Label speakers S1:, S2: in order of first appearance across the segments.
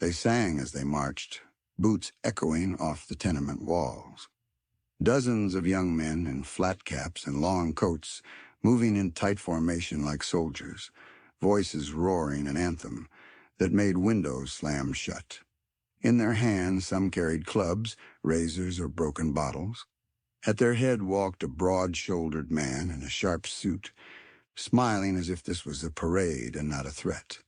S1: They sang as they marched, boots echoing off the tenement walls. Dozens of young men in flat caps and long coats, moving in tight formation like soldiers, voices roaring an anthem that made windows slam shut. In their hands, some carried clubs, razors, or broken bottles. At their head walked a broad-shouldered man in a sharp suit, smiling as if this was a parade and not a threat.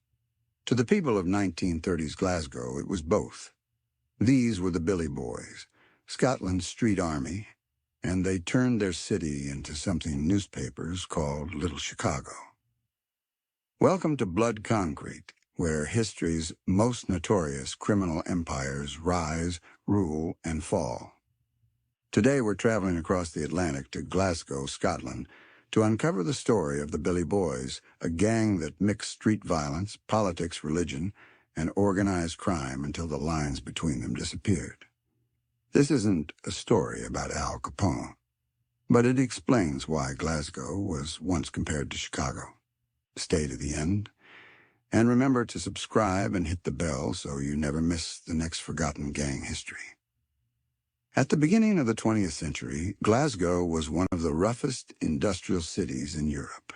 S1: To the people of 1930s Glasgow, it was both. These were the Billy Boys, Scotland's street army, and they turned their city into something newspapers called Little Chicago. Welcome to Blood Concrete, where history's most notorious criminal empires rise, rule, and fall. Today we're traveling across the Atlantic to Glasgow, Scotland, to uncover the story of the Billy Boys, a gang that mixed street violence, politics, religion, and organized crime until the lines between them disappeared. This isn't a story about Al Capone, but it explains why Glasgow was once compared to Chicago. Stay to the end, and remember to subscribe and hit the bell so you never miss the next forgotten gang history. At the beginning of the 20th century, Glasgow was one of the roughest industrial cities in Europe.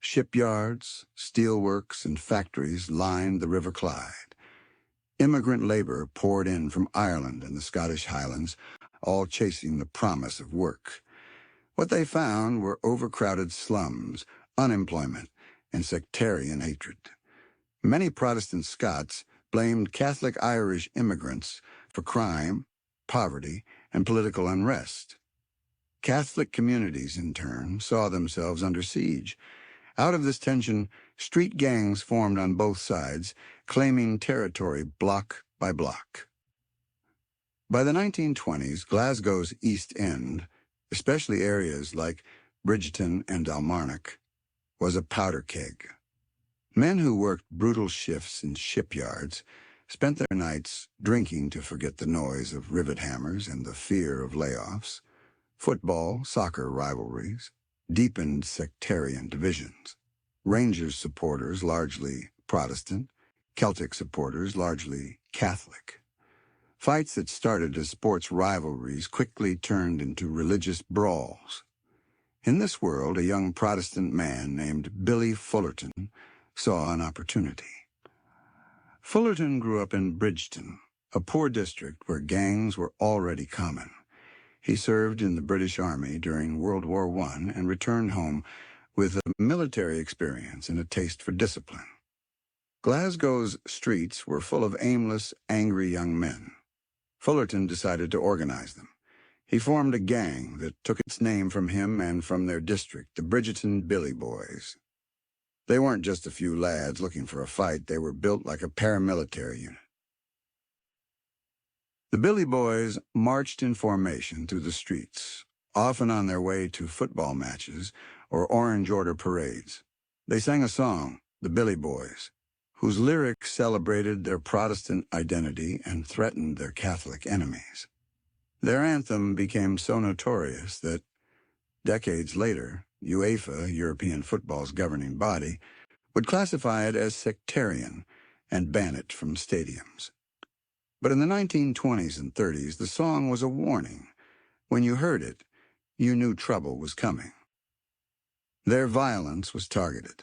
S1: Shipyards, steelworks, and factories lined the River Clyde. Immigrant labor poured in from Ireland and the Scottish Highlands, all chasing the promise of work. What they found were overcrowded slums, unemployment, and sectarian hatred. Many Protestant Scots blamed Catholic Irish immigrants for crime, poverty, and political unrest. Catholic communities, in turn, saw themselves under siege. Out of this tension, street gangs formed on both sides, claiming territory block by block. By the 1920s, Glasgow's East End, especially areas like Bridgeton and Dalmarnock, was a powder keg. Men who worked brutal shifts in shipyards spent their nights drinking to forget the noise of rivet hammers and the fear of layoffs. Football, soccer rivalries deepened sectarian divisions. Rangers supporters, largely Protestant, Celtic supporters, largely Catholic. Fights that started as sports rivalries quickly turned into religious brawls. In this world, a young Protestant man named Billy Fullerton saw an opportunity. Fullerton grew up in Bridgeton, a poor district where gangs were already common. He served in the British Army during World War I and returned home with a military experience and a taste for discipline. Glasgow's streets were full of aimless, angry young men. Fullerton decided to organize them. He formed a gang that took its name from him and from their district, the Bridgeton Billy Boys. They weren't just a few lads looking for a fight. They were built like a paramilitary unit. The Billy Boys marched in formation through the streets, often on their way to football matches or Orange Order parades. They sang a song, the Billy Boys, whose lyrics celebrated their Protestant identity and threatened their Catholic enemies. Their anthem became so notorious that, decades later, UEFA, European football's governing body, would classify it as sectarian and ban it from stadiums. But in the 1920s and 30s, the song was a warning. When you heard it, you knew trouble was coming. Their violence was targeted.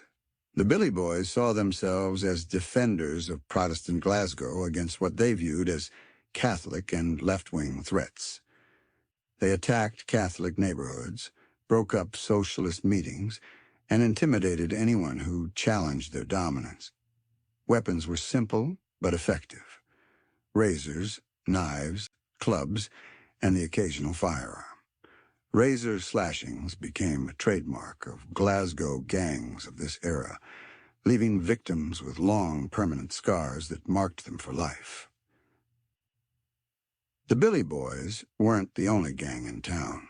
S1: The Billy Boys saw themselves as defenders of Protestant Glasgow against what they viewed as Catholic and left-wing threats. They attacked Catholic neighborhoods, broke up socialist meetings, and intimidated anyone who challenged their dominance. Weapons were simple but effective: razors, knives, clubs, and the occasional firearm. Razor slashings became a trademark of Glasgow gangs of this era, leaving victims with long, permanent scars that marked them for life. The Billy Boys weren't the only gang in town.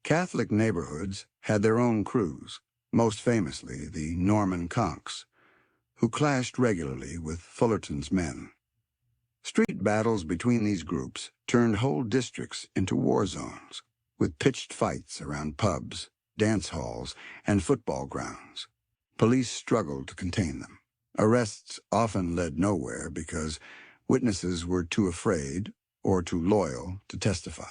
S1: Catholic neighborhoods had their own crews, most famously the Norman Conks, who clashed regularly with Fullerton's men. Street battles between these groups turned whole districts into war zones, with pitched fights around pubs, dance halls, and football grounds. Police struggled to contain them. Arrests often led nowhere because witnesses were too afraid or too loyal to testify.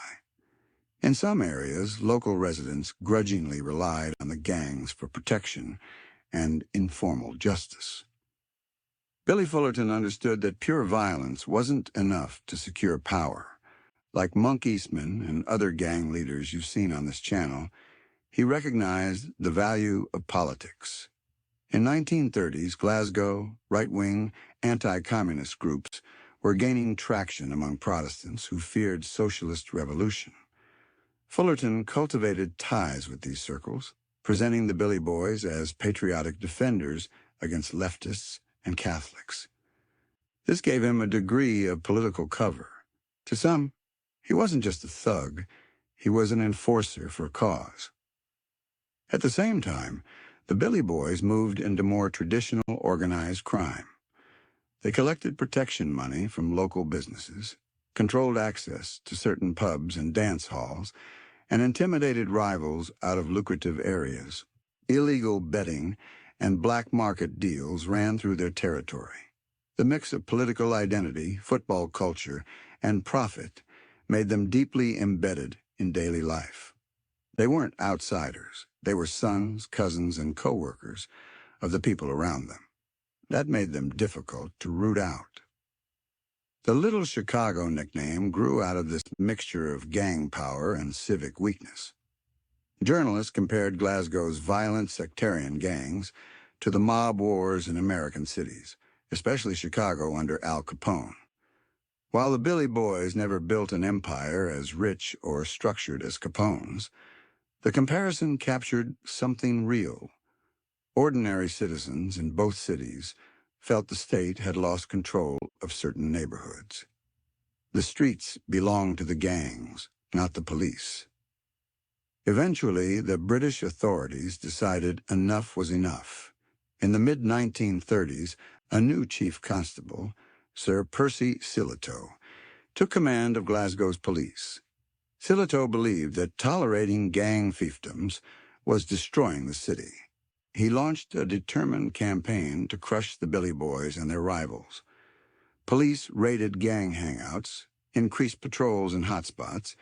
S1: In some areas, local residents grudgingly relied on the gangs for protection and informal justice. Billy Fullerton understood that pure violence wasn't enough to secure power. Like Monk Eastman and other gang leaders you've seen on this channel, he recognized the value of politics. In 1930s, Glasgow, right-wing, anti-communist groups were gaining traction among Protestants who feared socialist revolution. Fullerton cultivated ties with these circles, presenting the Billy Boys as patriotic defenders against leftists and Catholics. This gave him a degree of political cover. To some, he wasn't just a thug, he was an enforcer for a cause. At the same time, the Billy Boys moved into more traditional organized crime. They collected protection money from local businesses, controlled access to certain pubs and dance halls, and intimidated rivals out of lucrative areas. Illegal betting and black market deals ran through their territory. The mix of political identity, football culture, and profit made them deeply embedded in daily life. They weren't outsiders. They were sons, cousins, and co-workers of the people around them. That made them difficult to root out. The Little Chicago nickname grew out of this mixture of gang power and civic weakness. Journalists compared Glasgow's violent sectarian gangs to the mob wars in American cities, especially Chicago under Al Capone. While the Billy Boys never built an empire as rich or structured as Capone's, the comparison captured something real. Ordinary citizens in both cities felt the state had lost control of certain neighborhoods. The streets belonged to the gangs, not the police. Eventually, the British authorities decided enough was enough. In the mid-1930s, a new chief constable, Sir Percy Sillitoe, took command of Glasgow's police. Sillitoe believed that tolerating gang fiefdoms was destroying the city. He launched a determined campaign to crush the Billy Boys and their rivals. Police raided gang hangouts, increased patrols in hotspots,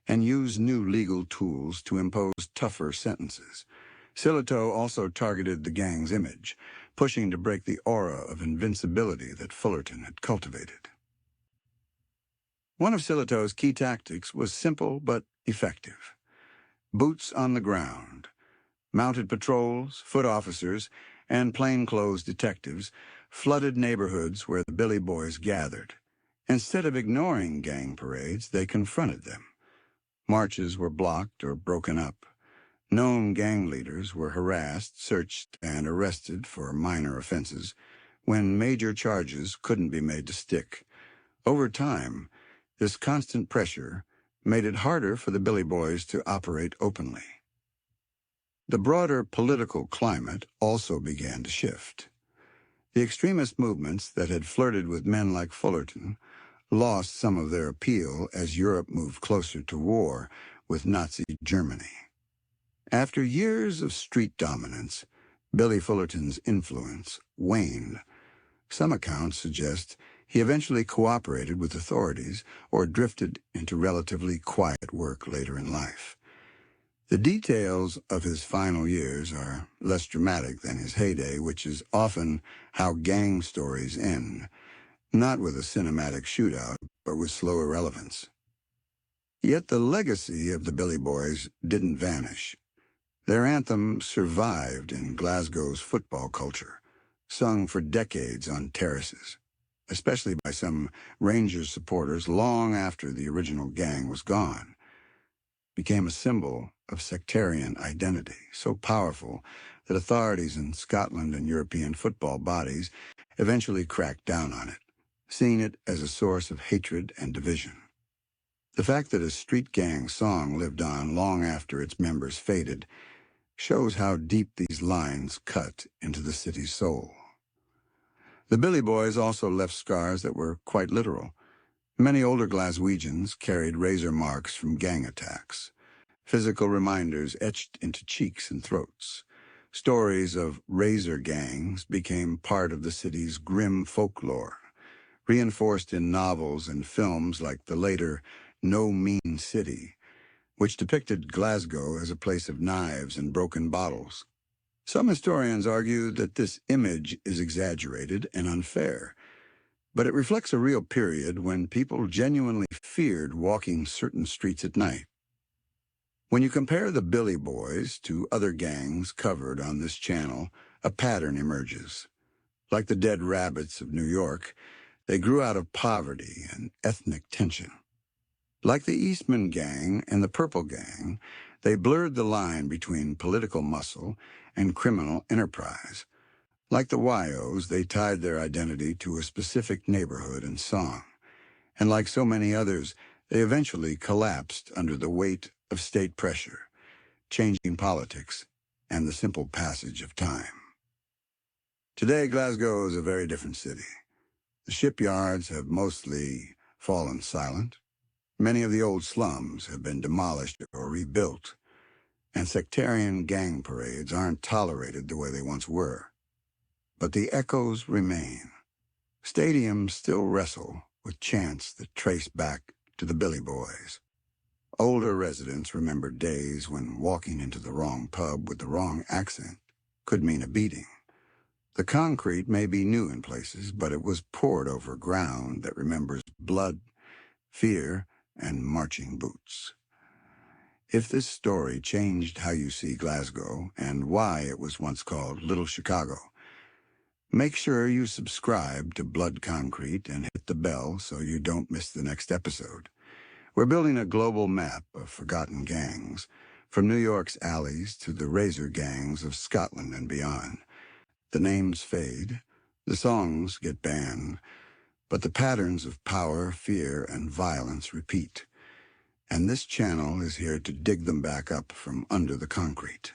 S1: and used new legal tools to impose tougher sentences. Sillitoe also targeted the gang's image, pushing to break the aura of invincibility that Fullerton had cultivated. One of Sillitoe's key tactics was simple but effective. Boots on the ground. Mounted patrols, foot officers, and plainclothes detectives flooded neighborhoods where the Billy Boys gathered. Instead of ignoring gang parades, they confronted them. Marches were blocked or broken up. Known gang leaders were harassed, searched, and arrested for minor offenses when major charges couldn't be made to stick. Over time, this constant pressure made it harder for the Billy Boys to operate openly. The broader political climate also began to shift. The extremist movements that had flirted with men like Fullerton lost some of their appeal as Europe moved closer to war with Nazi Germany. After years of street dominance, Billy Fullerton's influence waned. Some accounts suggest he eventually cooperated with authorities or drifted into relatively quiet work later in life. The details of his final years are less dramatic than his heyday, which is often how gang stories end, not with a cinematic shootout, but with slow irrelevance. Yet the legacy of the Billy Boys didn't vanish. Their anthem survived in Glasgow's football culture, sung for decades on terraces, especially by some Rangers supporters long after the original gang was gone. Became a symbol of sectarian identity, so powerful that authorities in Scotland and European football bodies eventually cracked down on it, seeing it as a source of hatred and division. The fact that a street gang song lived on long after its members faded shows how deep these lines cut into the city's soul. The Billy Boys also left scars that were quite literal. Many older Glaswegians carried razor marks from gang attacks, physical reminders etched into cheeks and throats. Stories of razor gangs became part of the city's grim folklore, reinforced in novels and films like the later No Mean City, which depicted Glasgow as a place of knives and broken bottles. Some historians argue that this image is exaggerated and unfair, but it reflects a real period when people genuinely feared walking certain streets at night. When you compare the Billy Boys to other gangs covered on this channel, a pattern emerges. Like the Dead Rabbits of New York, they grew out of poverty and ethnic tension. Like the Eastman Gang and the Purple Gang, they blurred the line between political muscle and criminal enterprise. Like the Wyos, they tied their identity to a specific neighborhood and song. And like so many others, they eventually collapsed under the weight of state pressure, changing politics, and the simple passage of time. Today, Glasgow is a very different city. The shipyards have mostly fallen silent. Many of the old slums have been demolished or rebuilt, and sectarian gang parades aren't tolerated the way they once were. But the echoes remain. Stadiums still wrestle with chants that trace back to the Billy Boys. Older residents remember days when walking into the wrong pub with the wrong accent could mean a beating. The concrete may be new in places, but it was poured over ground that remembers blood, fear, and marching boots. If this story changed how you see Glasgow and why it was once called Little Chicago, make sure you subscribe to Blood Concrete and hit the bell so you don't miss the next episode. We're building a global map of forgotten gangs, from New York's alleys to the razor gangs of Scotland and beyond. The names fade, the songs get banned, but the patterns of power, fear, and violence repeat. And this channel is here to dig them back up from under the concrete.